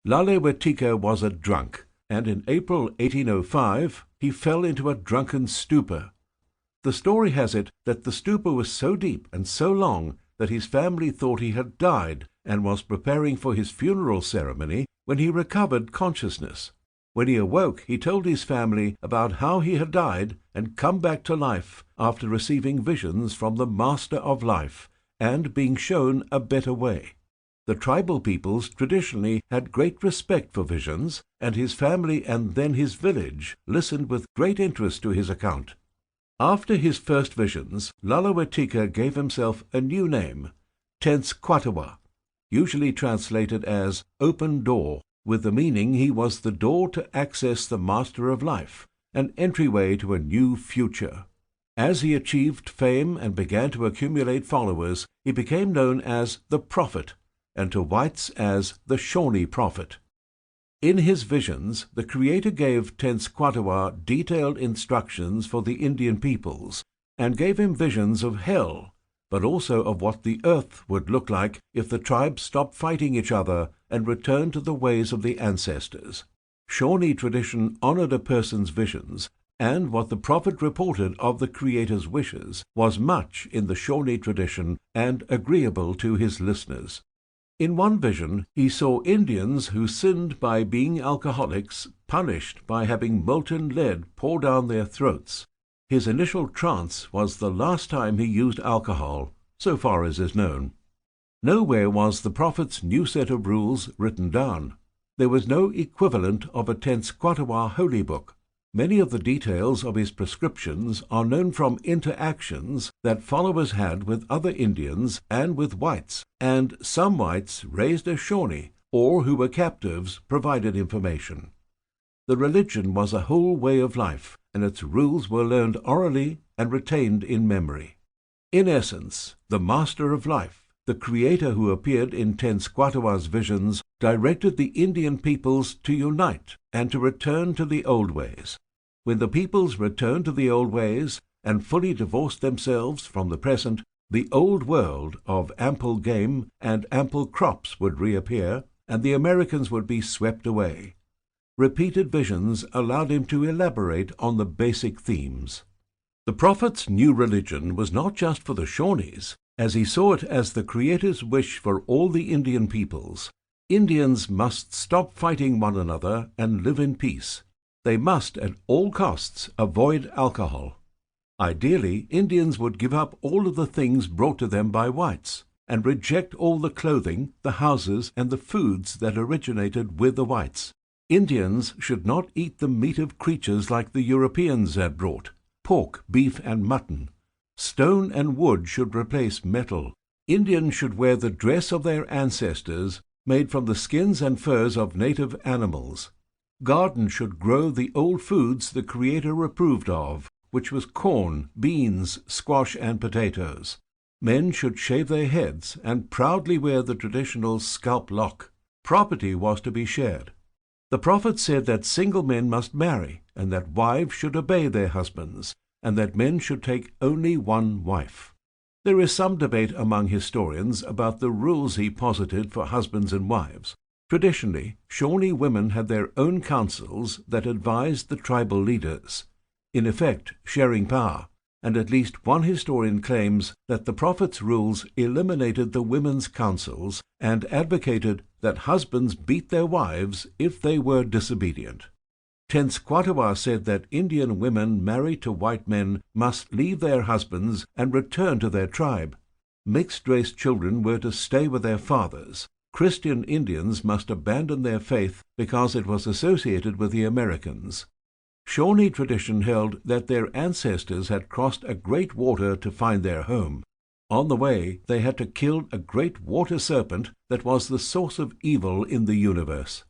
Lalewetika was a drunk, and in April 1805 he fell into a drunken stupor. The story has it that the stupor was so deep and so long that his family thought he had died and was preparing for his funeral ceremony when he recovered consciousness. When he awoke, he told his family about how he had died and come back to life after receiving visions from the Master of Life and being shown a better way. The tribal peoples traditionally had great respect for visions, and his family and then his village listened with great interest to his account. After his first visions, Lalewetika gave himself a new name, Tenskwatawa, usually translated as open door, with the meaning he was the door to access the Master of Life, an entryway to a new future. As he achieved fame and began to accumulate followers, he became known as the Prophet, and to whites as the Shawnee Prophet. In his visions, the Creator gave Tenskwatawa detailed instructions for the Indian peoples, and gave him visions of hell, but also of what the earth would look like if the tribes stopped fighting each other and returned to the ways of the ancestors. Shawnee tradition honored a person's visions, and what the prophet reported of the Creator's wishes was much in the Shawnee tradition and agreeable to his listeners. In one vision, he saw Indians who sinned by being alcoholics punished by having molten lead pour down their throats. His initial trance was the last time he used alcohol, so far as is known. Nowhere was the prophet's new set of rules written down. There was no equivalent of a Tenskwatawa holy book. Many of the details of his prescriptions are known from interactions that followers had with other Indians and with whites, and some whites raised as Shawnee or who were captives provided information. The religion was a whole way of life, and its rules were learned orally and retained in memory. In essence, the Master of Life, the Creator who appeared in Tenskwatawa's visions, directed the Indian peoples to unite and to return to the old ways. When the peoples returned to the old ways and fully divorced themselves from the present, the old world of ample game and ample crops would reappear, and the Americans would be swept away. Repeated visions allowed him to elaborate on the basic themes. The prophet's new religion was not just for the Shawnees, as he saw it as the Creator's wish for all the Indian peoples. Indians must stop fighting one another and live in peace. They must, at all costs, avoid alcohol. Ideally, Indians would give up all of the things brought to them by whites, and reject all the clothing, the houses, and the foods that originated with the whites. Indians should not eat the meat of creatures like the Europeans had brought, pork, beef, and mutton. Stone and wood should replace metal. Indians should wear the dress of their ancestors, made from the skins and furs of native animals. Gardens should grow the old foods the Creator approved of, which was corn, beans, squash, and potatoes. Men should shave their heads and proudly wear the traditional scalp lock. Property was to be shared. The prophet said that single men must marry, and that wives should obey their husbands, and that men should take only one wife. There is some debate among historians about the rules he posited for husbands and wives. Traditionally, Shawnee women had their own councils that advised the tribal leaders, in effect sharing power, and at least one historian claims that the prophet's rules eliminated the women's councils and advocated that husbands beat their wives if they were disobedient. Tenskwatawa said that Indian women married to white men must leave their husbands and return to their tribe. Mixed-race children were to stay with their fathers. Christian Indians must abandon their faith because it was associated with the Americans. Shawnee tradition held that their ancestors had crossed a great water to find their home. On the way, they had to kill a great water serpent that was the source of evil in the universe.